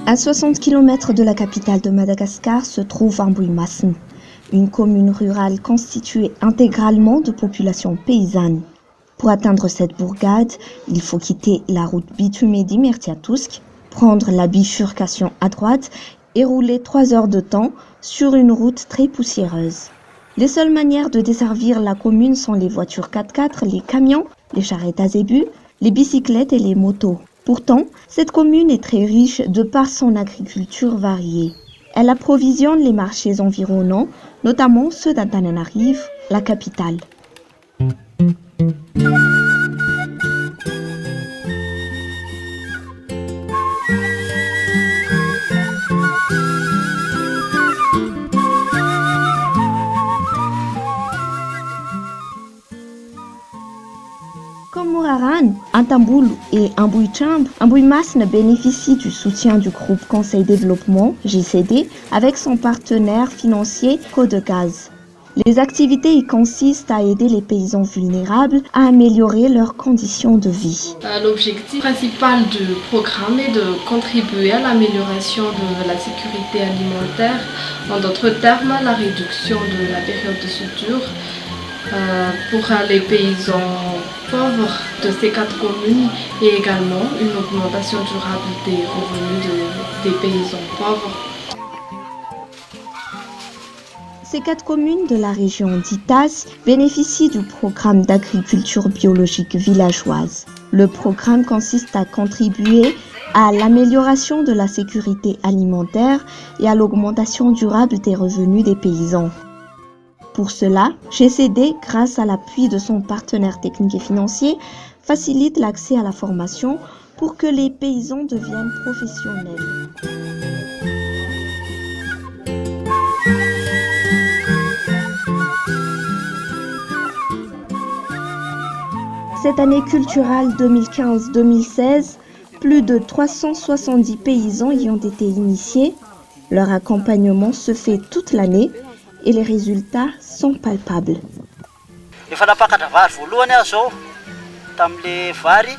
À 60 km de la capitale de Madagascar se trouve Ambohimasina, une commune rurale constituée intégralement de populations paysannes. Pour atteindre cette bourgade, il faut quitter la route bitumée d'Imertiatousk, prendre la bifurcation à droite et rouler 3 heures de temps sur une route très poussiéreuse. Les seules manières de desservir la commune sont les voitures 4x4, les camions, les charrettes à zébus, les bicyclettes et les motos. Pourtant, cette commune est très riche de par son agriculture variée. Elle approvisionne les marchés environnants, notamment ceux d'Antananarivo, la capitale. Comme Mouraran, Antamboulou et Ambohitrambo, Ambohimasina bénéficie du soutien du groupe Conseil Développement, GCD, avec son partenaire financier Codegaz. Les activités y consistent à aider les paysans vulnérables à améliorer leurs conditions de vie. L'objectif principal du programme est de contribuer à l'amélioration de la sécurité alimentaire, en d'autres termes, la réduction de la période de soudure pour les paysans pauvres de ces 4 communes et également une augmentation durable des revenus des paysans pauvres. Ces 4 communes de la région d'Itas bénéficient du programme d'agriculture biologique villageoise. Le programme consiste à contribuer à l'amélioration de la sécurité alimentaire et à l'augmentation durable des revenus des paysans. Pour cela, GCD, grâce à l'appui de son partenaire technique et financier, facilite l'accès à la formation pour que les paysans deviennent professionnels. Cette année culturelle 2015-2016, plus de 370 paysans y ont été initiés. Leur accompagnement se fait toute l'année et les résultats sont palpables. Efa napakatra vary voalohany aho zao tamile vary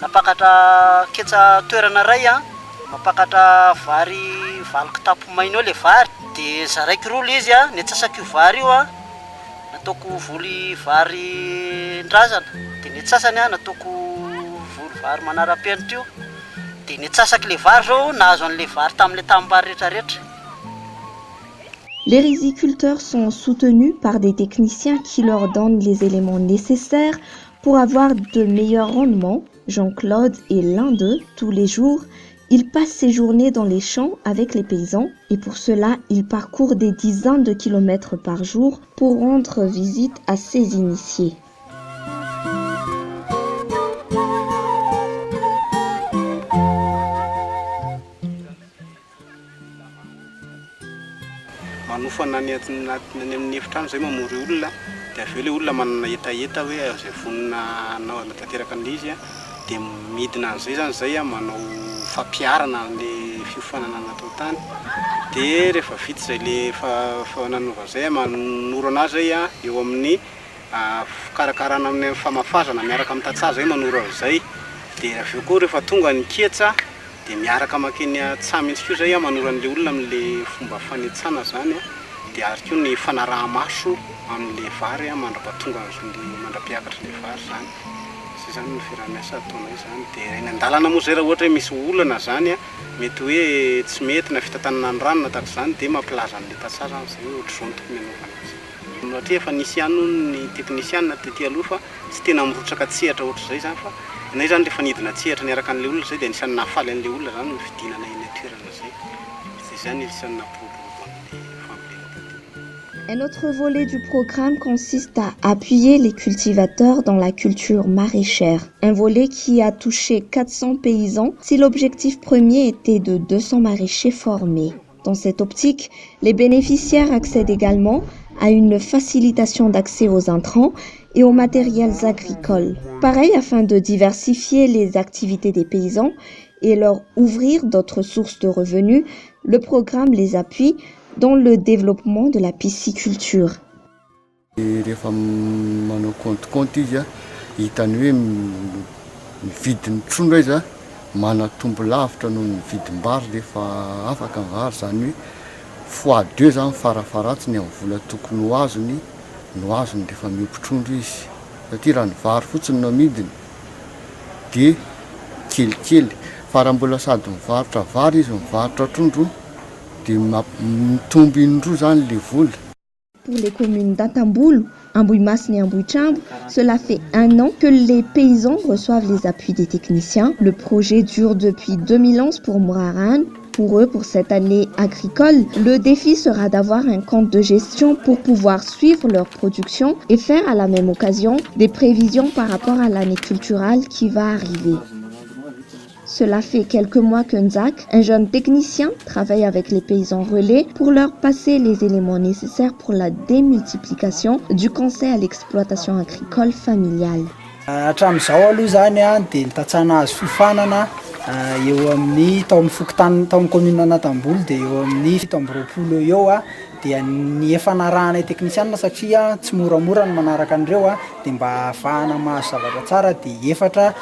napakatra ketsa toerana ray napakatra vary valo kitapo maina le vary de zaraiky roa izy ne tsasaky vary io nataoko voly vary ndrazana de ne tsasany nataoko voly vary manarapenitra io de ne tsasaky le vary zao nahazo an'le vary tamile tambary rehetrarehetra. Les riziculteurs sont soutenus par des techniciens qui leur donnent les éléments nécessaires pour avoir de meilleurs rendements. Jean-Claude est l'un d'eux. Tous les jours, il passe ses journées dans les champs avec les paysans et pour cela, il parcourt des dizaines de kilomètres par jour pour rendre visite à ses initiés. Manofana ny amin'ny efitrano zay mamory olona de avy eo le olona manana etaeta hoe zay vonina anao tanteraka an'izy de midina an'izay zany zay manao fampiarana an'le fiofanana natao tany de rehefa vita zay le fananova zay manoro anazy zay eo amin'ny fikarakarana amin'ny famafazana miaraka amin'ny tatsaha zay manoro zay de avy eo koa rehefa tonga ny ketsa de miaraka makeny tsamitsy koa zay manoro an'le olona amin'le fomba fanetsana zany de ary koa ny fanaraha-maso amin'le vary mandrapatonga azon'le mandrapiakatra le vary zany zay zany ny fiarahamiasa ataonay zany de eny an-dalana moa zay raha ohatra hoe misy olana zany mety hoe tsy mety na fitantanana ny rano na tahaka zany de mampilaza an'le tatsaha zany zay ohatr'izao ny tokony hanaovana azy satria efa nisy ihany ny teknisianina tetỳ aloha fa tsy tena mirotsaka tsehatra ohatr'izay zany fa nay zany rehefa nidina tsehatra niaraka an'le olona zay de anisan'ny nafaly an'le olona zany ny fidinana eny toerana zay zany anisan'ny namporobo an'le fampilenana. Un autre volet du programme consiste à appuyer les cultivateurs dans la culture maraîchère. Un volet qui a touché 400 paysans si l'objectif premier était de 200 maraîchers formés. Dans cette optique, les bénéficiaires accèdent également à une facilitation d'accès aux intrants et aux matériels agricoles. Pareil, afin de diversifier les activités des paysans, et leur ouvrir d'autres sources de revenus, le programme les appuie dans le développement de la pisciculture. Rehefa manao compte izy a hitany hoe mividin'ny trondro izy a manatombo lavitra noho ny vidim-bary rehefa afaka ny vary, zany hoe fois 2 zany farafaratsiny amin'ny vola tokony ho azony rehefa miompy trondro izy, satria raha ny vary fotsiny no amidiny dia kelikely, fa raha mbola sady mivarotra vary izy mivarotra trondro dia mitombo indroa zany le vola. Pour les communes d'Atamboul, Ambouimasne et Ambouichambre, cela fait 1 an que les paysans reçoivent les appuis des techniciens. Le projet dure depuis 2011 pour Mouraran. Pour eux, pour cette année agricole, le défi sera d'avoir un compte de gestion pour pouvoir suivre leur production et faire à la même occasion des prévisions par rapport à l'année culturelle qui va arriver. Cela fait quelques mois que Nzak, un jeune technicien, travaille avec les paysans relais pour leur passer les éléments nécessaires pour la démultiplication du conseil à l'exploitation agricole familiale. Hatramin'izao aloha zany a dia nitatsana azy fifanana eo amin'ny tao amin'ny fokontany tao amin'ny commune Anatamboly dia eo amin'ny 7 eo a dia ny efa narahana teknisianina satria tsy moramora ny manaraka an'ireo a dia mba ahafahana mahazo zavatra tsara dia 4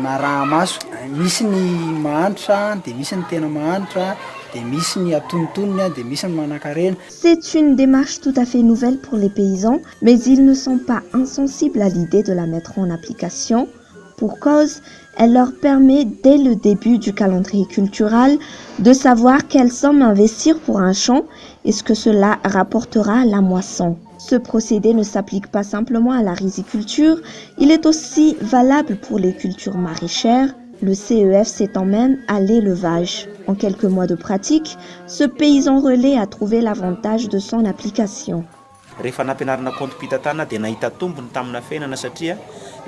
naraha maso, misy ny mahantra dia misy ny tena mahantra dia misy ny atonontonony dia misy ny manan-karena. C'est une démarche tout à fait nouvelle pour les paysans, mais ils ne sont pas insensibles à l'idée de la mettre en application. Pour cause, elle leur permet dès le début du calendrier culturel de savoir quelle somme investir pour un champ et ce que cela rapportera à la moisson. Ce procédé ne s'applique pas simplement à la riziculture, il est aussi valable pour les cultures maraîchères. Le CEF s'étend même à l'élevage. En quelques mois de pratique, ce paysan relais a trouvé l'avantage de son application. Rehefa nampianarana compte-pitatana dia nahita tombony tamina fiainana satria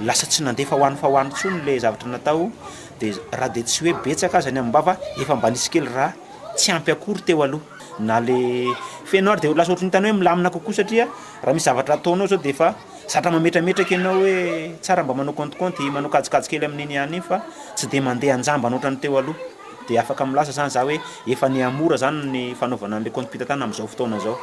lasa tsy nandefa ho an'ny tsony le zavatra natao dia raha dia tsy hoe betsaka azy any am-bava efa mba nisy kely raha tsy ampy akory teo aloha na le fiainao ary dia lasa ohatry ny tany hoe milamina kokoa satria raha misy zavatra ataonao zao dia efa zatra mametrametraka ianao hoe tsara mba manao compte manao kajikajy kely amin'iny ihany iny fa tsy dia mandeha anjamba noatra ny teo aloha dia afaka milasa zany za hoe efa ny amora zany ny fanaovana an'ilay compte-pitatana amin'izao fotoana zao.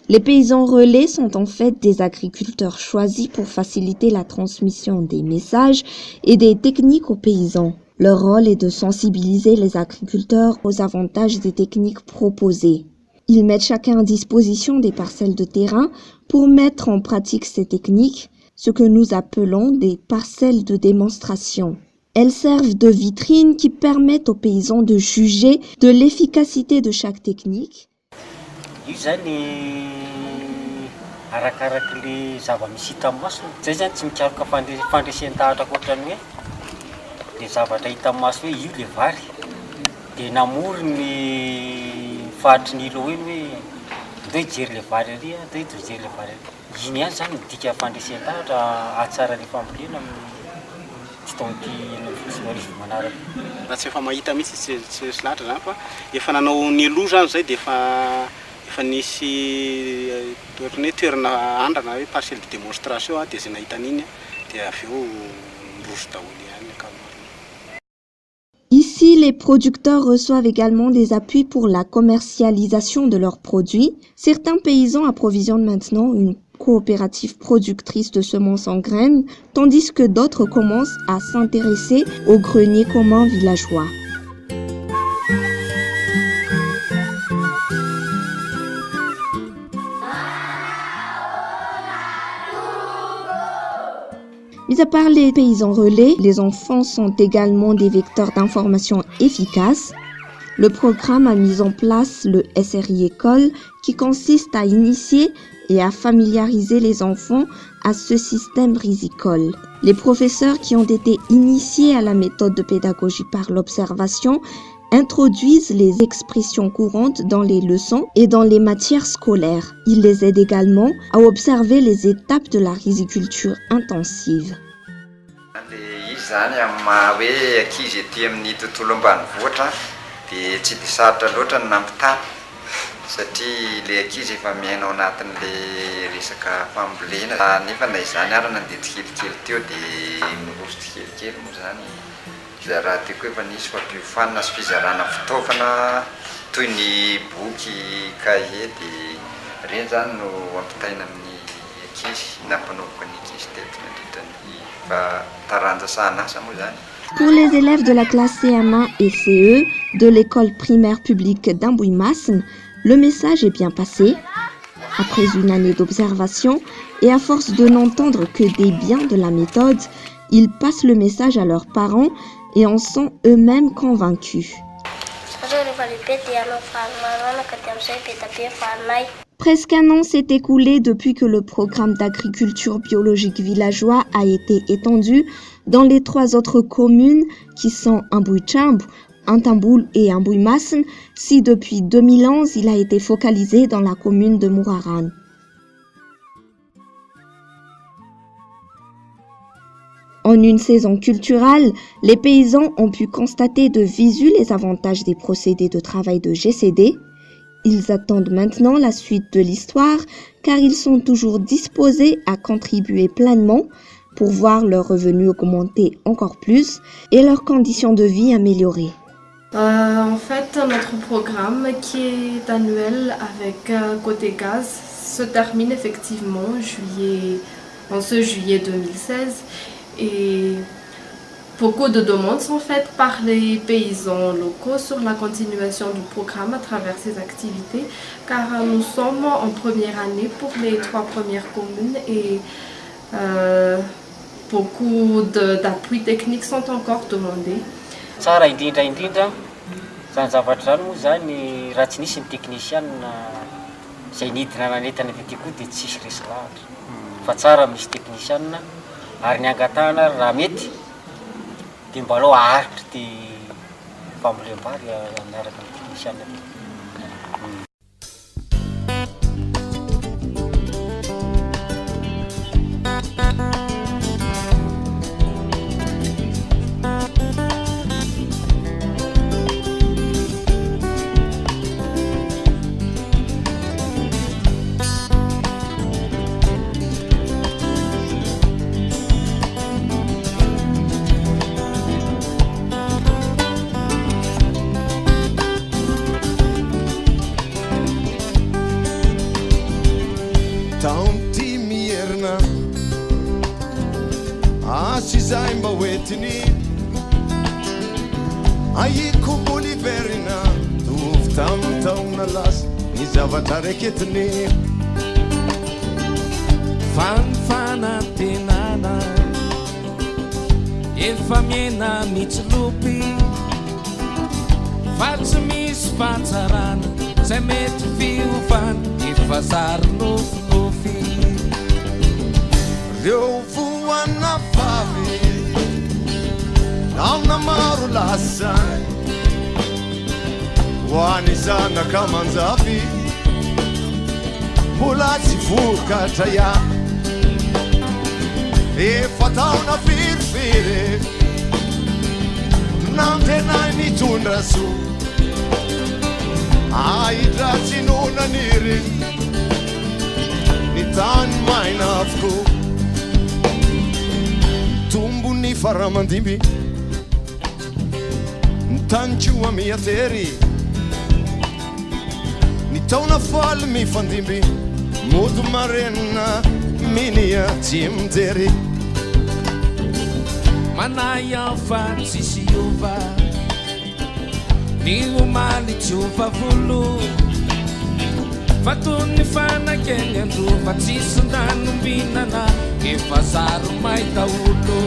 Les paysans relais sont en fait des agriculteurs choisis pour faciliter la transmission des messages et des techniques aux paysans. Leur rôle est de sensibiliser les agriculteurs aux avantages des techniques proposées. Ils mettent chacun à disposition des parcelles de terrain pour mettre en pratique ces techniques, ce que nous appelons des parcelles de démonstration. Elles servent de vitrines qui permettent aux paysans de juger de l'efficacité de chaque technique. Io zany arakaraka le zava-misy hita amin'ny maso zay zany tsy mikaroka fandresentahatra ohatrany hoe le zavatra hita amin'ny maso hoe io le vary dia namory ny fahatry ny ilo iny hoe ndao hijery le vary ary ndao hijery le vary ary iny ihany zany midika fandresentahatra ahatsara le fambolena amin'ny fotoan'ity fotsiny manaraka. Raha tsy efa mahita mihitsy tsy lahatra zany fa efa nanao ny aloha zany zay dia efa nisy toerana hoe toerana andrana hoe parcelle de démonstration dia zay nahita an'iny dia avy eo ndroso daholo ihany ankamaroany. Ici, les producteurs reçoivent également des appuis pour la commercialisation de leurs produits. Certains paysans approvisionnent maintenant une coopérative productrice de semences en graines, tandis que d'autres commencent à s'intéresser aux greniers communs villageois. Mis à part les paysans relais, les enfants sont également des vecteurs d'information efficaces. Le programme a mis en place le SRI École qui consiste à initier et à familiariser les enfants à ce système risicole. Les professeurs qui ont été initiés à la méthode de pédagogie par l'observation introduisent les expressions courantes dans les leçons et dans les matières scolaires. Ils les aident également à observer les étapes de la riziculture intensive. Satria le ankizy efa miaina ao anatin'le resaka fambolena nefa na izany ary nandeha tsikelikely teo dia miroso tsikelikely moa zany Raha tiako efa nisy fampiofanana sy fizarana fitaovana toy ny boky, kahie dia reny zany no ampitaina amin'ny ankizy nampanaovako ny ankizy teto mandritra ny taranja sahanasa moa zany. Pour les élèves de la classe CM1 et CE de l'école primaire publique d'Ambouy-Massene, le message est bien passé. Après une année d'observation et à force de n'entendre que des biens de la méthode, ils passent le message à leurs parents et en sont eux-mêmes convaincus. Presque un an s'est écoulé depuis que le programme d'agriculture biologique villageois a été étendu dans les 3 autres communes qui sont Ambouy-Tchambou, Antamboul et Ambouy-Massene, si depuis 2011 il a été focalisé dans la commune de Mouraran. En une saison culturelle, les paysans ont pu constater de visu les avantages des procédés de travail de GCD. Ils attendent maintenant la suite de l'histoire car ils sont toujours disposés à contribuer pleinement pour voir leurs revenus augmenter encore plus et leurs conditions de vie améliorées. En fait, notre programme qui est annuel avec côté gaz se termine effectivement en ce juillet 2016 et beaucoup de demandes sont faites par les paysans locaux sur la continuation du programme à travers ces activités car nous sommes en première année pour les 3 premières communes et beaucoup d'appui techniques sont encore demandés. Tsara indrindra zany zavatra zany moa zany raha tsy nisy ny technicien zay nidina nanentana tety koa dia tsisy resy lahatra fa tsara misy technicien ary ny angatahana raha mety dia mba aleo aharitra dia fambolem-bary miaraka amin'ny technicien. Zay mba hoetiny aiko boliverina tovy tamin'ny taona lasa ny zavatra raiketiny fanfanantenana efa miena mitsilopy fa tsy misy fantsarana zay mety fiovana efa zary nofinofy reo voana favy amina maro lasany ho any zanaka manjavy mbola tsy vokatra ia efa taona firifiry namtenay nitondra so ahidra tsy nonaniry ny tany maina avokoa tombony faramandimby Tanchua mi ateri ni tauna fal mi fandimbi modu marena minia timteri manaya fansi siuva ni umali chuva vulu fatuni fana kenya ndu fatisundanu binana ke fasaru mai taulo